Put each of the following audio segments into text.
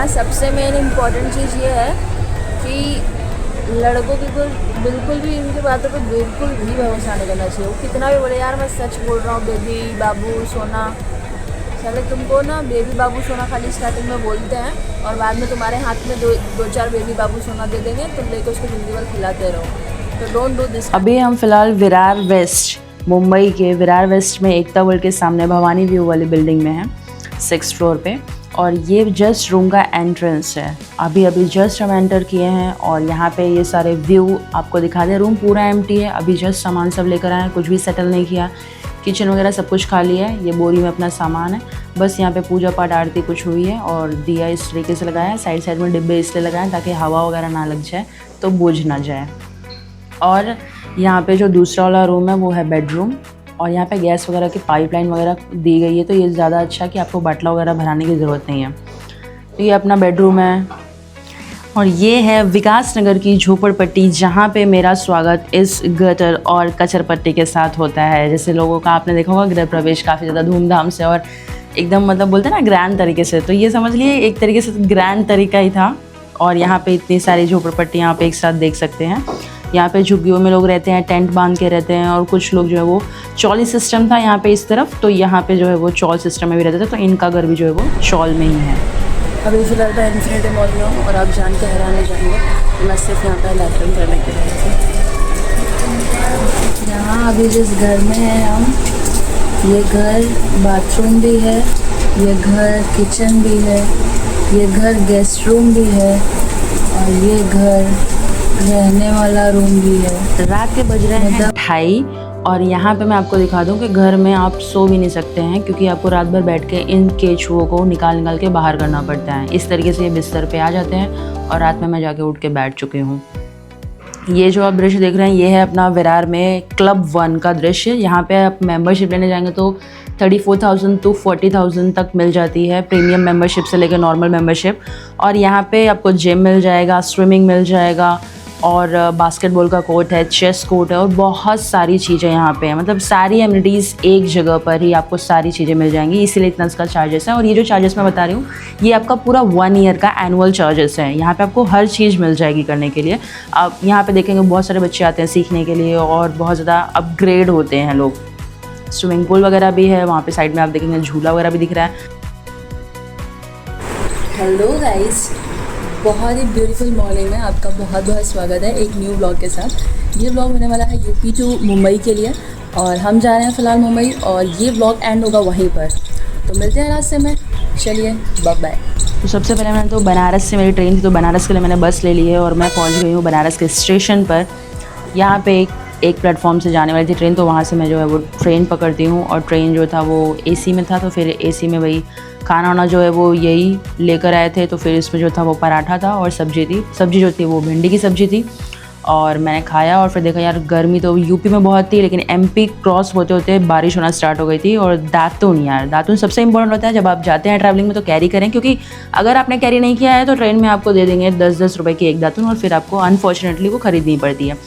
यहाँ सबसे main important चीज़ ये है कि लड़कों की तो बिल्कुल भी इनकी बातों पे बिल्कुल भी भरोसा नहीं करना चाहिए। वो कितना भी बोले यार मैं सच बोल रहा हूँ बेबी बाबू सोना, चले तुमको ना बेबी बाबू सोना खाली स्टार्टिंग में बोलते हैं और बाद में तुम्हारे हाथ में दो चार बेबी बाबू सोना दे देंगे, तुम लेके उसको ज़िंदगी भर खिलाते रहो। तो डोंट डू दिस। अभी हम फ़िलहाल विरार वेस्ट, मुंबई के विरार वेस्ट में एकता वर्ल्ड के सामने भवानी व्यू वाली बिल्डिंग में है, 6th फ्लोर पे। और ये जस्ट रूम का एंट्रेंस है। अभी जस्ट हम एंटर किए हैं और यहाँ पे ये सारे व्यू आपको दिखा दें। रूम पूरा एम्प्टी है, अभी जस्ट सामान सब लेकर आए हैं, कुछ भी सेटल नहीं किया। किचन वगैरह सब कुछ खाली है, ये बोरी में अपना सामान है। बस यहाँ पे पूजा पाठ आरती कुछ हुई है और दिया इस तरीके से लगाया है। साइड में डिब्बे इसलिए लगाए ताकि हवा वगैरह ना लग जाए तो बुझ ना जाए। और यहाँ पे जो दूसरा वाला रूम है वो है बेडरूम और यहाँ पे गैस वगैरह की पाइपलाइन वगैरह दी गई है, तो ये ज़्यादा अच्छा कि आपको बाटला वगैरह भराने की ज़रूरत नहीं है। तो ये अपना बेडरूम है और ये है विकास नगर की झोपड़पट्टी, जहाँ पे मेरा स्वागत इस गटर और कचरपट्टी के साथ होता है। जैसे लोगों का आपने देखा होगा गृह प्रवेश काफ़ी ज़्यादा धूमधाम से और एकदम मतलब बोलते हैं ना ग्रैंड तरीके से, तो ये समझ लिए एक तरीके से ग्रैंड तरीका ही था। और यहाँ पे इतनी सारी झोपड़पट्टी यहाँ पे एक साथ देख सकते हैं। यहाँ पे झुग्गियों में लोग रहते हैं, टेंट बांध के रहते हैं और कुछ लोग जो है वो चौली सिस्टम था यहाँ पे इस तरफ, तो यहाँ पे जो है वो चौल सिस्टम में भी रहते थे, तो इनका घर भी जो है वो चौल में ही है। अभी फिलहाल मैं इन्फिनिटी मॉल में हूँ और आप जान के हैरान हो जाएंगे, मैं सिर्फ यहाँ पर लैट्रिन करने के लिए। यहाँ अभी जिस घर में है हम, ये घर बाथरूम भी है, ये घर किचन भी है, ये घर गेस्ट रूम भी है और ये घर रहने वाला रूम भी है। रात के बज रहे हैं 2:30 और यहाँ पे मैं आपको दिखा दूँ कि घर में आप सो भी नहीं सकते हैं, क्योंकि आपको रात भर बैठ के इन केचुओं को निकाल के बाहर करना पड़ता है। इस तरीके से ये बिस्तर पे आ जाते हैं और रात में मैं जाके उठ के बैठ चुकी हूँ। ये जो आप दृश्य देख रहे हैं ये है अपना विरार में क्लब 1 का दृश्य। यहाँ पे आप मेंबरशिप लेने जाएंगे तो 34,000 to 40,000 तक मिल जाती है, प्रीमियम मेंबरशिप से लेकर नॉर्मल मेंबरशिप। और यहाँ पे आपको जिम मिल जाएगा, स्विमिंग मिल जाएगा और बास्केटबॉल का कोर्ट है, चेस कोर्ट है और बहुत सारी चीज़ें यहाँ पे हैं। मतलब सारी एमिनिटीज़ एक जगह पर ही आपको सारी चीज़ें मिल जाएंगी, इसीलिए इतना इसका चार्जेस है। और ये जो चार्जेस मैं बता रही हूँ ये आपका पूरा 1 ईयर का एनुअल चार्जेस है। यहाँ पे आपको हर चीज़ मिल जाएगी करने के लिए। आप यहाँ पे देखेंगे बहुत सारे बच्चे आते हैं सीखने के लिए और बहुत ज़्यादा अपग्रेड होते हैं लोग। स्विमिंग पूल वगैरह भी है, वहाँ पे साइड में आप देखेंगे झूला वगैरह भी दिख रहा है। हेलो गाइस, बहुत ही ब्यूटीफुल मॉर्निंग में आपका बहुत बहुत स्वागत है एक न्यू ब्लॉग के साथ। ये ब्लॉग होने वाला है यूपी टू मुंबई के लिए और हम जा रहे हैं फ़िलहाल मुंबई और ये ब्लॉग एंड होगा वहीं पर। तो मिलते हैं रास्ते में, चलिए बाय बाय। तो सबसे पहले मैंने तो बनारस से मेरी ट्रेन थी, तो बनारस के लिए मैंने बस ले ली है और मैं पहुंच गई हूँ बनारस के स्टेशन पर। यहाँ पे एक प्लेटफॉर्म से जाने वाली थी ट्रेन, तो वहाँ से मैं जो है वो ट्रेन पकड़ती हूँ। और ट्रेन जो था वो एसी में था, तो फिर एसी में वही खाना वाना जो है वो यही लेकर आए थे। तो फिर इसमें जो था वो पराठा था और सब्जी थी। सब्जी जो थी वो भिंडी की सब्जी थी और मैंने खाया और फिर देखा यार गर्मी तो यूपी में बहुत थी, लेकिन एमपी क्रॉस होते होते बारिश होना स्टार्ट हो गई थी। और दातुन, यार दातुन सबसे इंपॉर्टेंट होता है जब आप जाते हैं ट्रैवलिंग में, तो कैरी करें, क्योंकि अगर आपने कैरी नहीं किया है तो ट्रेन में आपको दे देंगे 10-10 रुपये की एक दातुन और फिर आपको अनफॉर्चुनेटली वो खरीदनी पड़ती है।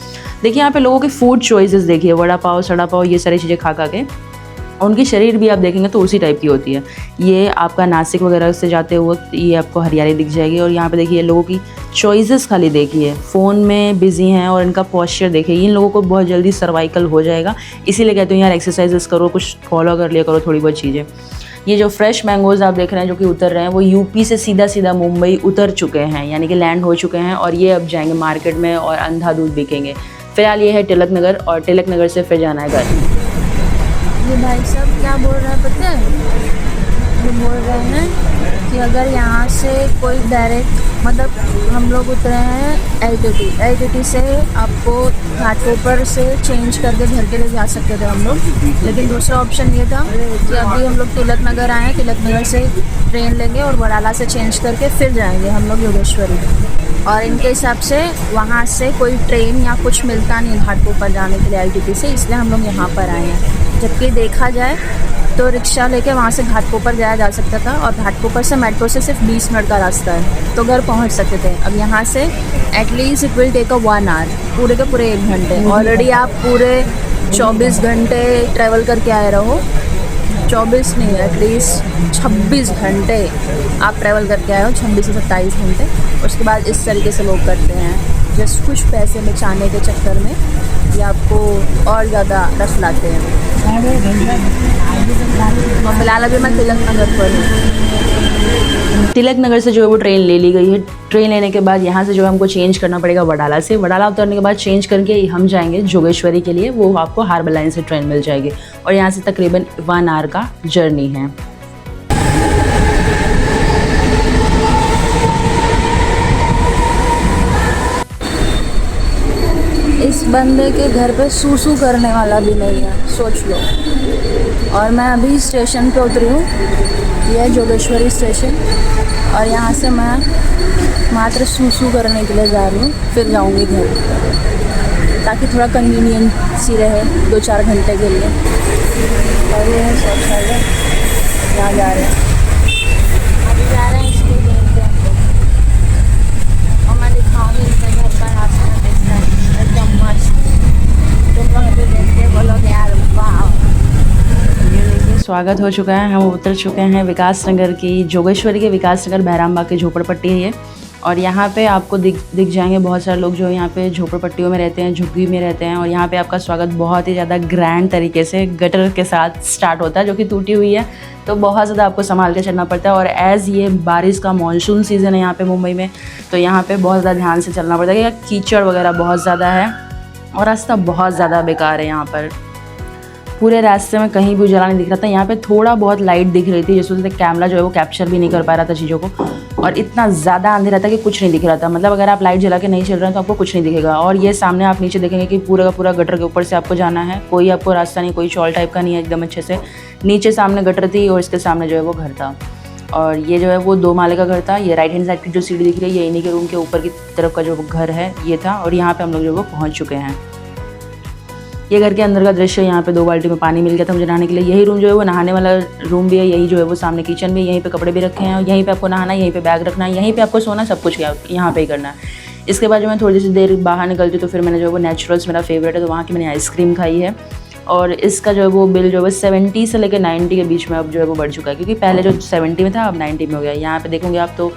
देखिए यहाँ पे लोगों के फूड चॉइसेस देखिए, वड़ा पाव, सड़ा पाव, ये सारी चीज़ें खा के उनकी शरीर भी आप देखेंगे तो उसी टाइप की होती है। ये आपका नासिक वगैरह से जाते वक्त ये आपको हरियाली दिख जाएगी। और यहाँ पे देखिए लोगों की चॉइसेस खाली देखिए, फ़ोन में बिजी हैं और इनका पॉस्चर देखिए। इन लोगों को बहुत जल्दी सर्वाइकल हो जाएगा, इसीलिए कहते हैं यार एक्सरसाइजेस करो, कुछ फॉलो कर लिया करो थोड़ी बहुत चीज़ें। ये जो फ्रेश मैंगोज़ आप देख रहे हैं जो कि उतर रहे हैं, वो यूपी से सीधा मुंबई उतर चुके हैं, यानी कि लैंड हो चुके हैं और ये अब जाएंगे मार्केट में और अंधाधुंध बिकेंगे। फिलहाल ये है तिलक नगर और तिलक नगर से फिर जाना है घर। ये भाई साहब क्या बोल रहे हैं पता है? ये बोल रहे हैं कि अगर यहाँ से कोई डायरेक्ट, मतलब हम लोग उतरे हैं एलटीटी से, आपको घाटकोपर से चेंज करके घर के लिए जा सकते थे हम लोग, लेकिन दूसरा ऑप्शन ये था कि अभी हम लोग तिलक नगर आए हैं, तिलक नगर से ट्रेन लेंगे और वडाला से चेंज करके फिर जाएंगे हम लोग योगेश्वरी। और इनके हिसाब से वहाँ से कोई ट्रेन या कुछ मिलता नहीं घाटकोपर जाने के लिए एलटीटी से, इसलिए हम लोग यहाँ पर आए हैं। जबकि देखा जाए तो रिक्शा लेके वहाँ से घाटकोपर जाया जा सकता था और घाटकोपर से मेट्रो से सिर्फ 20 मिनट का रास्ता है, तो घर पहुँच सकते थे। अब यहाँ से at least it will take 1 hour, पूरे के पूरे 1 घंटे। ऑलरेडी आप पूरे 24 घंटे ट्रैवल करके आए रहो 24 नहीं, एटलीस्ट 26 घंटे आप ट्रैवल करके आए हो, 26 से 27 घंटे। उसके बाद इस तरीके से लोग करते हैं, जस्ट कुछ पैसे बचाने के चक्कर में ये आपको और ज़्यादा रस लाते हैं। और फिलहाल अभी मैं तिलक नगर पर हूँ। तिलक नगर से जो है वो ट्रेन ले ली गई है। ट्रेन लेने के बाद यहाँ से जो है हमको चेंज करना पड़ेगा वडाला से। वडाला उतरने के बाद चेंज करके हम जाएंगे जोगेश्वरी के लिए, वो आपको हार्बर लाइन से ट्रेन मिल जाएगी और यहाँ से तकरीबन 1 आवर का जर्नी है। इस बंदे के घर पे सूसू करने वाला भी नहीं है, सोच लो। और मैं अभी स्टेशन पे उतरी हूँ, यह है जोगेश्वरी स्टेशन, और यहाँ से मैं मात्र सूसू करने के लिए जा रही हूँ, फिर जाऊँगी घर, ताकि थोड़ा कन्वीनियंट सी रहे 2-4 घंटे के लिए। और ये है शौचालय, यहाँ जा रहे हैं, अभी जा रहे हैं, इसको देखते हैं हम लोग। और मैं दिखाऊँगी इनके घर का रास्ता देखना है, एकदम मस्त। तुम लोग अभी देखते बोलोगे यार वाह। स्वागत हो चुका है, हम उतर चुके हैं विकास नगर की, जोगेश्वरी के विकास नगर बहरामबाग की झोपड़पट्टी है ये। और यहाँ पे आपको दिख जाएंगे बहुत सारे लोग जो यहाँ पे झोपड़पट्टियों में रहते हैं, झुग्गी में रहते हैं। और यहाँ पे आपका स्वागत बहुत ही ज़्यादा ग्रैंड तरीके से गटर के साथ स्टार्ट होता है, जो कि टूटी हुई है, तो बहुत ज़्यादा आपको संभाल के चलना पड़ता है। और एज़ ये बारिश का मानसून सीज़न है यहाँ पे मुंबई में, तो यहाँ पे बहुत ज़्यादा ध्यान से चलना पड़ता है। कीचड़ वगैरह बहुत ज़्यादा है और रास्ता बहुत ज़्यादा बेकार है। यहाँ पर पूरे रास्ते में कहीं भी उजाला नहीं दिख रहा था। यहाँ पे थोड़ा बहुत लाइट दिख रही थी, जिस वजह से कैमरा जो है वो कैप्चर भी नहीं कर पा रहा था चीज़ों को। और इतना ज़्यादा अंधेरा था कि कुछ नहीं दिख रहा था। मतलब अगर आप लाइट जला के नहीं चल रहे हैं तो आपको कुछ नहीं दिखेगा। और ये सामने आप नीचे देखेंगे कि पूरा का पूरा गटर के ऊपर से आपको जाना है, कोई आपको रास्ता नहीं, कोई चौल टाइप का नहीं है, एकदम अच्छे से। नीचे सामने गटर थी और इसके सामने जो है वो घर था। और ये जो है वो 2 माले का घर था। ये राइट हैंड साइड की जो सीढ़ी दिख रही है, ये इन्हीं के रूम के ऊपर की तरफ का जो घर है ये था। और यहाँ पर हम लोग जो है वो पहुँच चुके हैं। ये घर के अंदर का दृश्य, यहाँ पे 2 बाल्टी में पानी मिल गया था मुझे नहाने के लिए। यही रूम जो है वो नहाने वाला रूम भी है, यही जो है वो सामने किचन भी है, यहीं पे कपड़े भी रखे हैं, और यहीं पे आपको नहाना है, यहीं पे बैग रखना है, यहीं पे आपको सोना, सब कुछ यहाँ पे ही करना है। इसके बाद जो मैं थोड़ी सी देर बाहर निकलती तो फिर मैंने जो है वो नेचुरल्स मेरा फेवरेट है, तो वहाँ की मैंने आइसक्रीम खाई है। और इसका जो है वो बिल जो है 70 से लेकर 90 के बीच में अब जो है वो बढ़ चुका है, क्योंकि पहले जो 70 में था अब 90 में हो गया। यहाँ पे देखोगे आप तो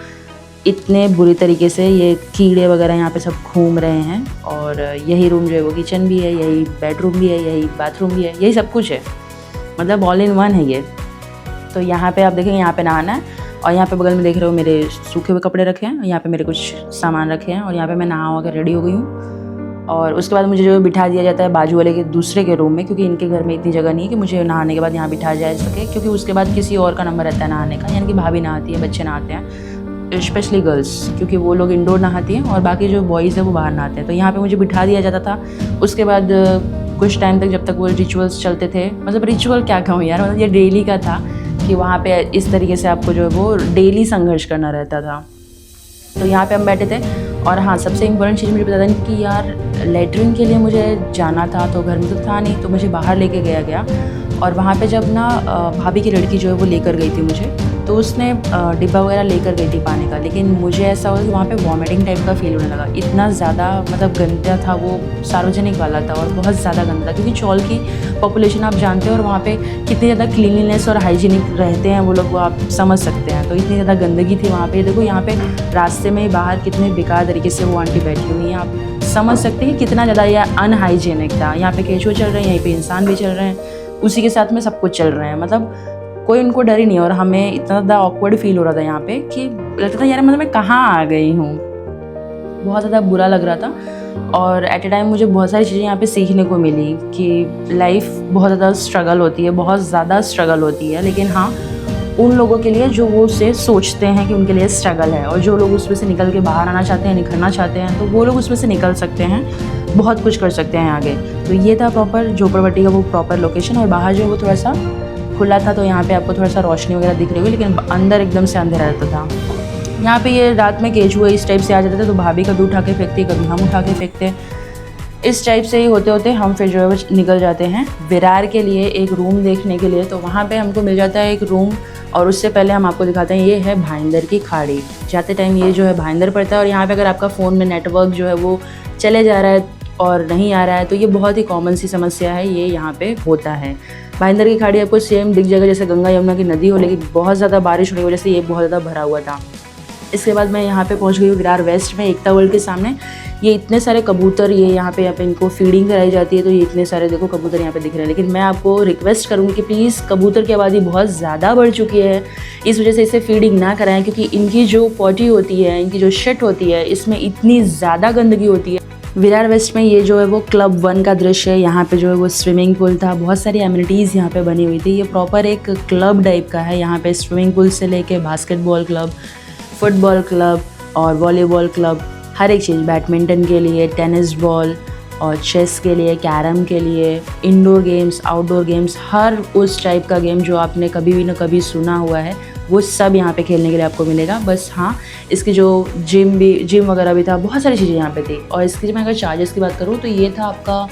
इतने बुरी तरीके से ये कीड़े वगैरह यहाँ पे सब घूम रहे हैं। और यही रूम जो है वो किचन भी है, यही बेडरूम भी है, यही बाथरूम भी है, यही सब कुछ है, मतलब ऑल इन वन है ये। तो यहाँ पे आप देखेंगे, यहाँ पे नहाना है। और यहाँ पे बगल में देख रहे हो मेरे सूखे हुए कपड़े रखे हैं, यहाँ पे मेरे कुछ सामान रखे हैं। और यहाँ पे मैं नहा वहा कर रेडी हो गई हूँ। और उसके बाद मुझे जो है बिठा दिया जाता है बाजू वाले के दूसरे के रूम में, क्योंकि इनके घर में इतनी जगह नहीं है कि मुझे नहाने के बाद यहाँ बिठा जा सके, क्योंकि उसके बाद किसी और का नंबर रहता है नहाने का, यानी कि भाभी नहाती है, बच्चे नहाते हैं, स्पेशली गर्ल्स, क्योंकि वो लोग इंडोर नहाती हैं और बाकी जो बॉयज़ है वो बाहर नहाते हैं। तो यहाँ पे मुझे बिठा दिया जाता था। उसके बाद कुछ टाइम तक, जब तक वो रिचुअल्स चलते थे, मतलब रिचुअल क्या कहूँ यार, मतलब ये डेली का था कि वहाँ पे इस तरीके से आपको जो है वो डेली संघर्ष करना रहता था। तो यहाँ पे हम बैठे थे। और हाँ, सबसे इम्पोर्टेंट चीज़ मुझे बता दें कि यार लेटरिन के लिए मुझे जाना था, तो घर में तो था नहीं, तो मुझे बाहर लेके गया। और वहाँ पे जब ना भाभी की लड़की जो है वो लेकर गई थी मुझे, तो उसने डिब्बा वगैरह लेकर गई थी पानी का, लेकिन मुझे ऐसा हुआ कि वहाँ पे वॉमिटिंग टाइप का फील होने लगा। इतना ज़्यादा मतलब गंदा था वो, सार्वजनिक वाला था और बहुत ज़्यादा गंदा था, क्योंकि चौल की पॉपुलेशन आप जानते हो और वहाँ पे कितनी ज़्यादा क्लीनलीनेस और हाइजीनिक रहते हैं वो लोग, वो आप समझ सकते हैं। तो इतनी ज़्यादा गंदगी थी वहाँ पे। देखो यहाँ पे रास्ते में बाहर कितने बेकार तरीके से वो आंटी बैठी हुई हैं, आप समझ सकते हैं कि कितना ज़्यादा यह अनहाइजीनिक था। यहाँ पे केचुए चल रहे हैं, यहीं पे इंसान भी चल रहे हैं, उसी के साथ में सब कुछ चल रहे हैं, मतलब कोई उनको डर ही नहीं। और हमें इतना ज़्यादा ऑकवर्ड फील हो रहा था यहाँ पे कि लगता था यार मतलब मैं कहाँ आ गई हूँ, बहुत ज़्यादा बुरा लग रहा था। और एट ए टाइम मुझे बहुत सारी चीज़ें यहाँ पे सीखने को मिली कि लाइफ बहुत ज़्यादा स्ट्रगल होती है, बहुत ज़्यादा स्ट्रगल होती है, लेकिन हाँ उन लोगों के लिए जो वो उसे सोचते हैं कि उनके लिए स्ट्रगल है, और जो लोग उसमें से निकल के बाहर आना चाहते हैं, निखरना चाहते हैं, तो वो लोग उसमें से निकल सकते हैं, बहुत कुछ कर सकते हैं आगे। तो ये था प्रॉपर झोपड़पट्टी का वो प्रॉपर लोकेशन। और बाहर जो है वो थोड़ा सा खुला था, तो यहाँ पे आपको थोड़ा सा रोशनी वगैरह दिख रही होगी, लेकिन अंदर एकदम से अंधेरा रहता था। यहाँ पे ये रात में केचुए इस टाइप से आ जाते थे, तो भाभी कभी उठा के फेंकती, कभी हम उठा के फेंकते। इस टाइप से ही होते होते हम फिर जो है वो निकल जाते हैं विरार के लिए एक रूम देखने के लिए। तो वहाँ पे हमको मिल जाता है एक रूम, और उससे पहले हम आपको दिखाते हैं, ये है भाईंदर की खाड़ी। जाते टाइम ये जो है भाईंदर पड़ता है, और यहाँ पे अगर आपका फ़ोन में नेटवर्क जो है वो चले जा रहा है और नहीं आ रहा है, तो ये बहुत ही कॉमन सी समस्या है, ये यहाँ पे होता है। भाईंदर की खाड़ी आपको सेम दिख जाएगा जैसे गंगा यमुना की नदी हो, लेकिन बहुत ज़्यादा बारिश होने की वजह से ये बहुत ज़्यादा भरा हुआ था। इसके बाद मैं यहाँ पे पहुँच गई हूँ विरार वेस्ट में, एकता वर्ल्ड के सामने। ये इतने सारे कबूतर, ये यहाँ पे इनको फीडिंग कराई जाती है, तो ये इतने सारे देखो कबूतर यहाँ पे दिख रहे हैं। लेकिन मैं आपको रिक्वेस्ट करूँगी कि प्लीज़ कबूतर की आबादी बहुत ज़्यादा बढ़ चुकी है, इस वजह से इसे फीडिंग ना कराएं, क्योंकि इनकी जो पॉटी होती है, इनकी जो शिट होती है, इसमें इतनी ज़्यादा गंदगी होती है। विरार वेस्ट में ये जो है वो क्लब 1 का दृश्य है। यहाँ पे जो है वो स्विमिंग पूल था, बहुत सारी एमिनिटीज़ यहाँ पे बनी हुई थी। ये प्रॉपर एक क्लब टाइप का है। यहाँ पे स्विमिंग पूल से लेके बास्केटबॉल क्लब, फुटबॉल क्लब और वॉलीबॉल क्लब, हर एक चीज़, बैडमिंटन के लिए, टेनिस बॉल और चेस के लिए, कैरम के लिए, इंडोर गेम्स, आउटडोर गेम्स, हर उस टाइप का गेम जो आपने कभी भी ना कभी सुना हुआ है वो सब यहाँ पे खेलने के लिए आपको मिलेगा। बस हाँ, इसकी जो जिम वगैरह भी था, बहुत सारी चीज़ें यहाँ पे थी। और इसकी मैं अगर चार्जेस की बात करूँ तो ये था आपका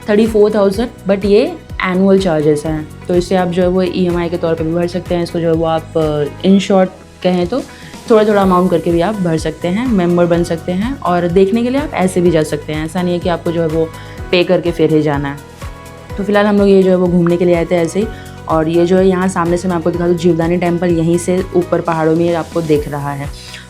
34,000, बट ये एनुअल चार्जेस हैं, तो इसे आप जो है वो EMI के तौर पे भी भर सकते हैं। इसको जो है वो आप इन शॉर्ट कहें तो थोड़ा थोड़ा अमाउंट करके भी आप भर सकते हैं, मेंबर बन सकते हैं। और देखने के लिए आप ऐसे भी जा सकते हैं, ऐसा नहीं है कि आपको जो है वो पे करके फिर ही जाना है। तो फिलहाल हम लोग ये जो है वो घूमने के लिए आए थे ऐसे ही। और ये जो है यहाँ सामने से मैं आपको दिखा दूँ, जीवदानी टेम्पल यहीं से ऊपर पहाड़ों में आपको दिख रहा है।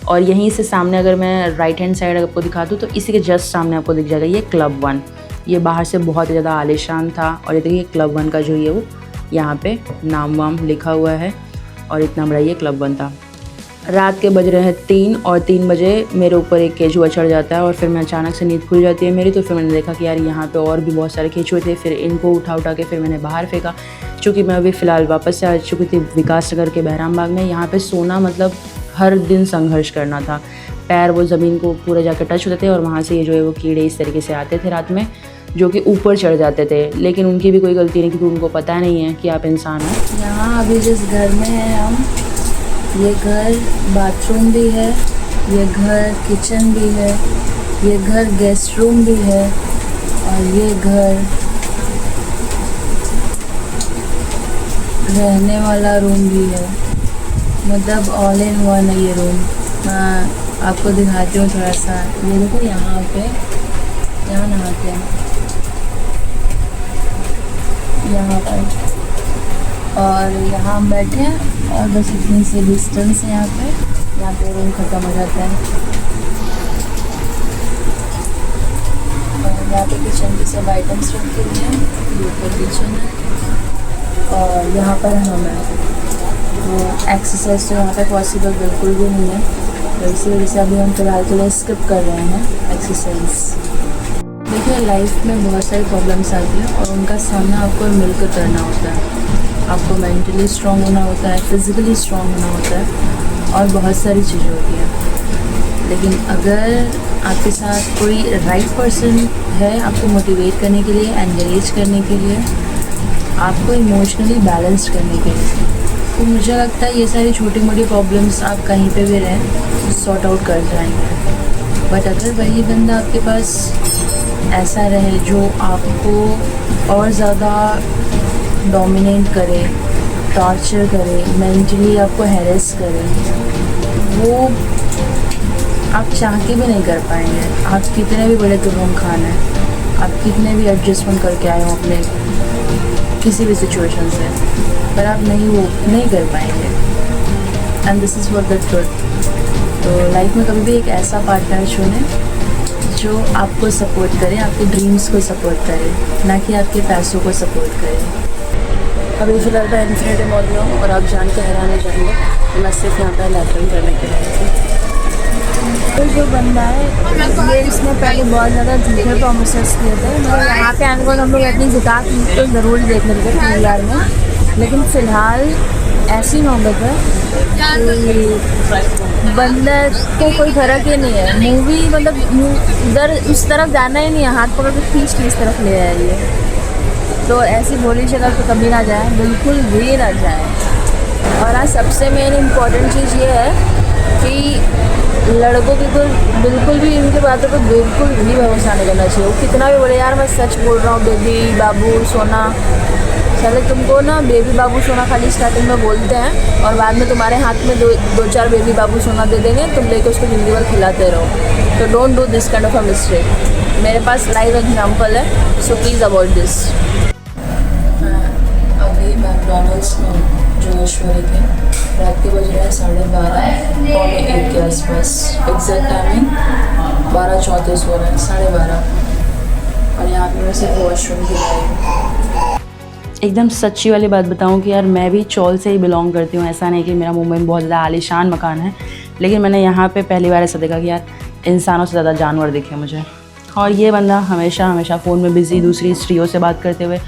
और यहीं से सामने अगर मैं राइट हैंड साइड आपको दिखा दूँ तो इसी के जस्ट सामने आपको दिख जाएगा ये क्लब 1। ये बाहर से बहुत ज़्यादा आलीशान था। और ये देखिए क्लब 1 का जो ये वो यहाँ पे नाम वाम लिखा हुआ है, और इतना बड़ा ये क्लब 1 था। रात के बज रहे हैं 3 और 3 बजे मेरे ऊपर एक केचुआ चढ़ जाता है, और फिर मैं अचानक से नींद खुल जाती है मेरी। तो फिर मैंने देखा कि यार यहाँ पे और भी बहुत सारे केचुए थे। फिर इनको उठा के फिर मैंने बाहर फेंका, चूँकि मैं अभी फ़िलहाल वापस से आ चुकी थी विकास नगर के बहराम बाग में। यहाँ पे सोना मतलब हर दिन संघर्ष करना था, पैर वो ज़मीन को पूरा जाकर टच होते थे, और वहाँ से ये जो है वो कीड़े इस तरीके से आते थे रात में, जो कि ऊपर चढ़ जाते थे। लेकिन उनकी भी कोई गलती नहीं, क्योंकि उनको पता नहीं है कि आप इंसान हो। यहाँ अभी जिस घर में हैं हम, ये घर बाथरूम भी है, ये घर किचन भी है, ये घर गेस्ट रूम भी है, और ये घर रहने वाला रूम भी है। मतलब ऑल इन वन है ये रूम। हाँ, आपको दिखाती हूँ थोड़ा सा। ये देखो यहाँ पे, यहाँ नहाते हैं यहाँ पर, और यहाँ हम बैठे हैं, और बस इतनी सी डिस्टेंस है यहाँ पे रूम ख़त्म हो जाता है। और यहाँ पे किचन के सब आइटम्स रखे हुए हैं, ये ऊपर किचन है, और यहाँ पर हम हैं। तो एक्सरसाइज तो यहाँ पे पॉसिबल बिल्कुल भी नहीं है, तो इसी वजह से अभी हम फिलहाल के लिए स्किप कर रहे हैं एक्सरसाइज। देखिए, लाइफ में बहुत सारी प्रॉब्लम्स आती हैं, और उनका सामना आपको मिलकर करना होता है। आपको मेंटली स्ट्रॉन्ग होना होता है, फिज़िकली स्ट्रॉन्ग होना होता है, और बहुत सारी चीज़ें होती हैं। लेकिन अगर आपके साथ कोई राइट पर्सन है आपको मोटिवेट करने के लिए, एनकरेज करने के लिए, आपको इमोशनली बैलेंस करने के लिए, तो मुझे लगता है ये सारी छोटी मोटी प्रॉब्लम्स आप कहीं पे भी रहें सॉर्ट आउट कर जाएंगे। बट अगर वही बंदा आपके पास ऐसा रहे जो आपको और ज़्यादा डोमिनेट करे, टॉर्चर करे, मेंटली आपको हैरेस करे, वो आप चाह के भी नहीं कर पाएंगे। आप कितने भी बड़े तुरंग खान हैं, आप कितने भी एडजस्टमेंट करके आए हो अपने किसी भी सिचुएशन से, पर आप नहीं कर पाएंगे। And this is what the truth. तो लाइफ में कभी भी एक ऐसा पार्टनर चुनें जो आपको सपोर्ट करे, आपके ड्रीम्स को सपोर्ट करे, ना कि आपके पैसों को सपोर्ट करे। अभी फ़िलहाल मैं इन्फिनिटी मॉल में हूँ, और आप जान के हैरान हो जाएंगे तो मैं सिर्फ यहाँ पर लैटरिन करने के लिए। तो जो बंदा है ये, इसने पहले बहुत ज़्यादा झूठे प्रोमिसेस किए थे, मतलब यहाँ पे आने को हम लोग अपनी जितात तो ज़रूर देखने लगे PVR में। लेकिन फ़िलहाल ऐसी नौबत है कि बंदा को कोई फ़र्क ही नहीं है। मूवी मतलब उधर उस तरफ जाना ही नहीं है, हाथ पकड़ के खींच के इस तरफ ले आइए। तो ऐसी भोली शक्ल तो कभी ना जाए, बिल्कुल भी ना जाए। और आज सबसे मेन इम्पॉर्टेंट चीज़ ये है कि लड़कों की तो बिल्कुल भी इनकी बातों पर बिल्कुल भी भरोसा नहीं करना चाहिए। वो कितना भी बोले यार मैं सच बोल रहा हूँ, बेबी बाबू सोना, चले तुमको ना बेबी बाबू सोना खाली स्टार्टिंग में बोलते हैं, और बाद में तुम्हारे हाथ में दो चार बेबी बाबू सोना दे देंगे, तुम लेके उसको ज़िंदगी भर खिलाते रहो। तो don't do this kind of a mistake. मेरे पास लाइव एग्जाम्पल है, सो प्लीज़ अवॉइड दिस। अभी मैकडॉनल्ड्स में जोगेश्वरी के। रात के बज रहे हैं 12:30 पौने 1 के आसपास। एग्जैक्ट टाइमिंग 12:34 हो रहा है, 12:30। और यहाँ पे मैं सिर्फ वॉशरूम की लाइन। एकदम सच्ची वाली बात बताऊं कि यार मैं भी चौल से ही बिलोंग करती हूँ। ऐसा नहीं कि मेरा मुंबई में बहुत ज़्यादा आलीशान मकान है, लेकिन मैंने यहाँ पे पहली बार ऐसा देखा कि यार इंसानों से ज़्यादा जानवर दिखे मुझे। और ये बंदा हमेशा फ़ोन में बिज़ी दूसरी स्त्रियों से बात करते हुए।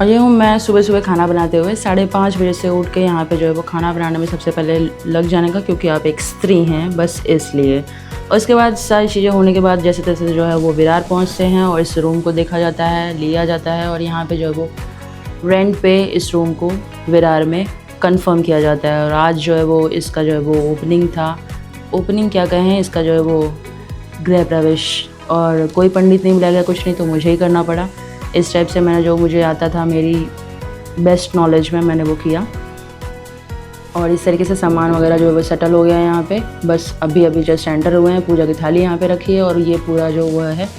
और ये हूँ मैं सुबह सुबह खाना बनाते हुए 5:30 बजे से उठ के यहाँ पे जो है वो खाना बनाने में सबसे पहले लग जाने का, क्योंकि आप एक स्त्री हैं बस इसलिए। और उसके बाद सारी चीज़ें होने के बाद जैसे तैसे जो है वो विरार पहुँचते हैं और इस रूम को देखा जाता है, लिया जाता है और यहाँ पे जो है वो रेंट पे इस रूम को विरार में कंफर्म किया जाता है। और आज जो है वो इसका जो है वो ओपनिंग था। ओपनिंग क्या कहें, इसका जो है वो गृह प्रवेश। और कोई पंडित नहीं बुलाया गया, कुछ नहीं, तो मुझे ही करना पड़ा। इस टाइप से मैंने जो मुझे आता था मेरी बेस्ट नॉलेज में मैंने वो किया। और इस तरीके से सामान वगैरह जो है वो सेटल हो गया है यहाँ पे। बस अभी जस्ट एंटर हुए हैं, पूजा की थाली यहाँ पे रखी है और ये पूरा जो हुआ है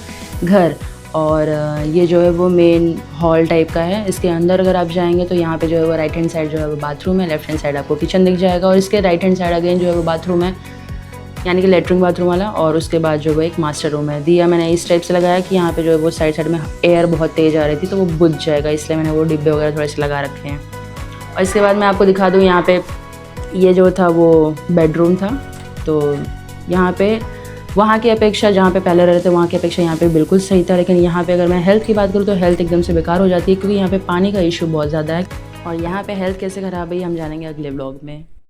घर। और ये जो है वो मेन हॉल टाइप का है। इसके अंदर अगर आप जाएंगे तो यहाँ पे जो है वो राइट हैंड साइड जो है वो बाथरूम है, लेफ्ट हैंड साइड आपको किचन दिख जाएगा और इसके राइट हैंड साइड अगेन जो है वो बाथरूम है, यानी कि लेटरिन बाथरूम वाला। और उसके बाद जो है एक मास्टर रूम है। दिया मैंने इस टाइप से लगाया कि यहाँ पे जो है वो साइड में एयर बहुत तेज़ आ रही थी तो वो बुझ जाएगा, इसलिए मैंने वो डिब्बे वगैरह थोड़े से लगा रखे हैं। और इसके बाद मैं आपको दिखा दूँ, यहाँ पे ये जो था वो बेडरूम था। तो यहाँ पे वहाँ की अपेक्षा जहाँ पे पहले रहते वहाँ की अपेक्षा यहाँ पे बिल्कुल सही था, लेकिन यहाँ पे अगर मैं हेल्थ की बात करूँ तो हेल्थ एकदम से बेकार हो जाती है, क्योंकि यहाँ पे पानी का इशू बहुत ज़्यादा है। और यहाँ पे हेल्थ कैसे ख़राब है हम जानेंगे अगले व्लॉग में।